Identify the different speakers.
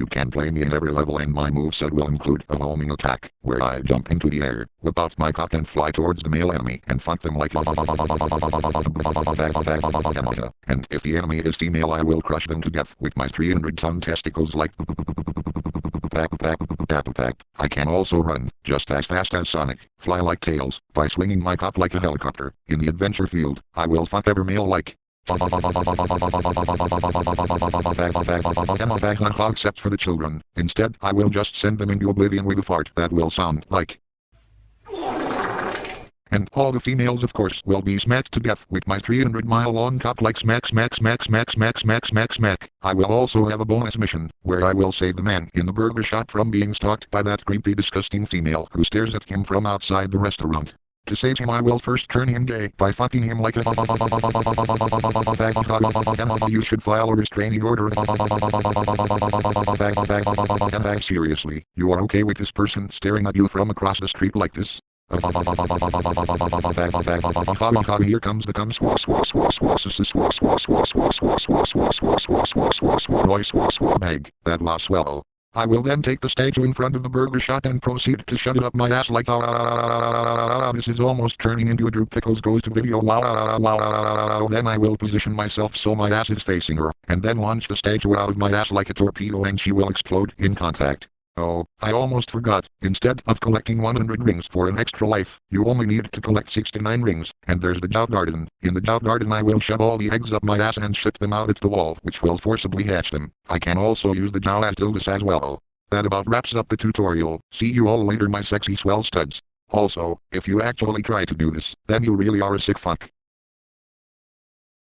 Speaker 1: You can play me in every level and my moveset will include a homing attack, where I jump into the air, whip out my cock and fly towards the male enemy and fuck them like and if the enemy is female I will crush them to death with my 300-ton testicles like I can also run, just as fast as Sonic, fly like Tails, by swinging my cock like a helicopter. In the adventure field, I will fuck every male like except for the children. Instead, I will just send them into oblivion with a fart that will sound like. And all the females of course will be smacked to death with my 300-mile-long cock like smack smack smack smack smack smack smack smack. I will also have a bonus mission, where I will save the man in the burger shop from being stalked by that creepy disgusting female who stares at him from outside the restaurant. To save him I will first turn him gay by fucking him like a you should file a restraining order. Seriously, you are okay with this person staring at you from across the street like this? Here comes the cum bag that was swell. I will then take the stage in front of the burger shot and proceed to shut it up my ass like this is almost turning into a Drew Pickles goes to video. Then I will position myself so my ass is facing her, and then launch the stage out of my ass like a torpedo and she will explode in contact. Oh, I almost forgot. Instead of collecting 100 rings for an extra life, you only need to collect 69 rings, and there's the Jow Garden. In the Jow Garden I will shove all the eggs up my ass and shit them out at the wall, which will forcibly hatch them. I can also use the Jow as dildos as well. That about wraps up the tutorial. See you all later my sexy swell studs. Also, if you actually try to do this, then you really are a sick fuck.